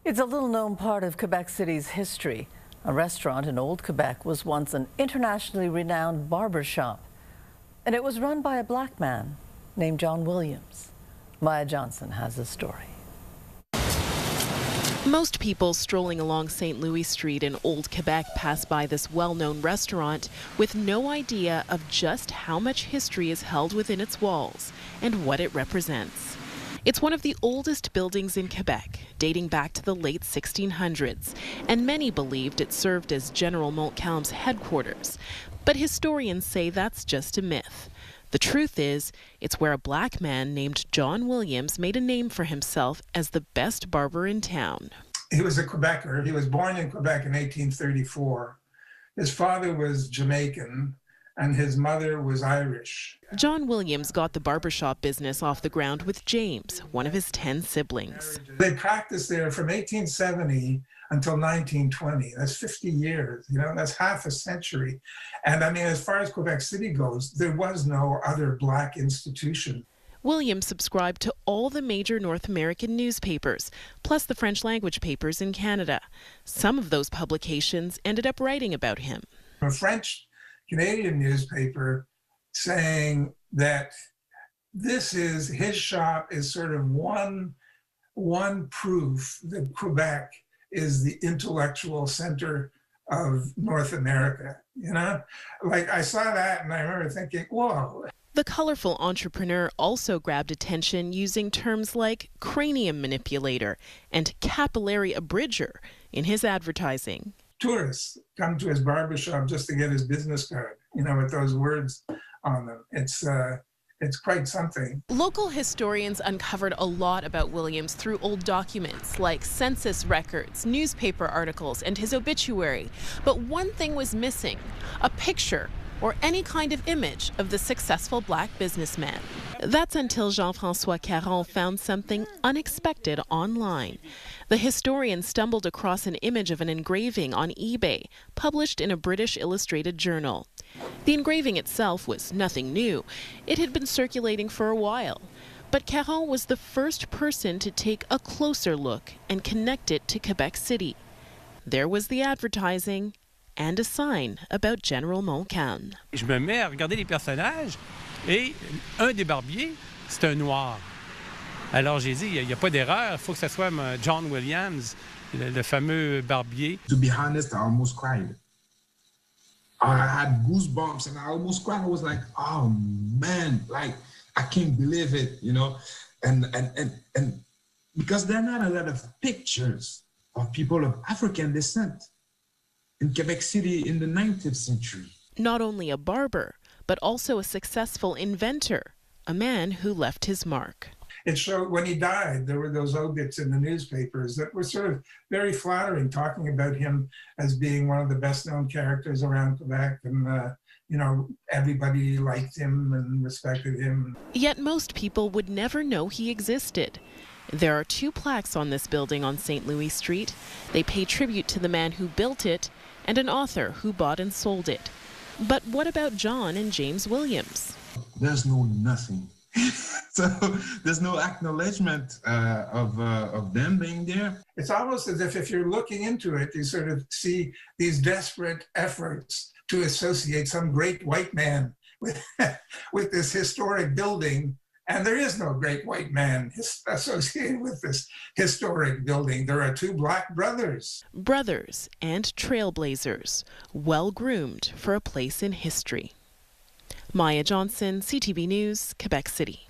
It's a little-known part of Quebec City's history. A restaurant in Old Quebec was once an internationally renowned barber shop, and it was run by a black man named John Williams. Maya Johnson has the story. Most people strolling along St. Louis Street in Old Quebec pass by this well-known restaurant with no idea of just how much history is held within its walls and what it represents. It's one of the oldest buildings in Quebec, dating back to the late 1600s, and many believed it served as General Montcalm's headquarters. But historians say that's just a myth. The truth is, it's where a black man named John Williams made a name for himself as the best barber in town. He was a Quebecer. He was born in Quebec in 1834. His father was Jamaican, and his mother was Irish. John Williams got the barbershop business off the ground with James, one of his 10 siblings. They practiced there from 1870 until 1920. That's 50 years, that's half a century. And I mean, as far as Quebec City goes, there was no other black institution. Williams subscribed to all the major North American newspapers, plus the French language papers in Canada. Some of those publications ended up writing about him. A French Canadian newspaper saying that his shop is sort of one proof that Quebec is the intellectual center of North America, Like, I saw that and I remember thinking, whoa. The colorful entrepreneur also grabbed attention using terms like cranium manipulator and capillary abridger in his advertising. Tourists come to his barbershop just to get his business card, with those words on them. It's quite something. Local historians uncovered a lot about Williams through old documents like census records, newspaper articles, and his obituary. But one thing was missing: a picture or any kind of image of the successful black businessman. That's until Jean-Francois found something unexpected online. The historian stumbled across an image of an engraving on eBay, published in a British illustrated journal. The engraving itself was nothing new. It had been circulating for a while. But Caron was the first person to take a closer look and connect it to Quebec City. There was the advertising and a sign about General Montcalm. Je me mets à regarder les personnages et un des barbiers, c'est un noir. Alors j'ai dit, il n'y a pas d'erreur, il faut que ce soit John Williams, le fameux barbier. To be honest, I almost cried. I had goosebumps and I almost cried. I was like, oh man, like, I can't believe it, And because there are not a lot of pictures of people of African descent in Quebec City in the 19th century. Not only a barber, but also a successful inventor, a man who left his mark. It showed when he died, there were those obits in the newspapers that were sort of very flattering, talking about him as being one of the best known characters around Quebec. And, everybody liked him and respected him. Yet most people would never know he existed. There are 2 plaques on this building on St. Louis Street. They pay tribute to the man who built it and an author who bought and sold it. But what about John and James Williams? There's nothing. So there's no acknowledgement of them being there. It's almost as if you're looking into it, you sort of see these desperate efforts to associate some great white man with this historic building. And there is no great white man associated with this historic building. There are 2 black brothers. Brothers and trailblazers, well-groomed for a place in history. Maya Johnson, CTV News, Quebec City.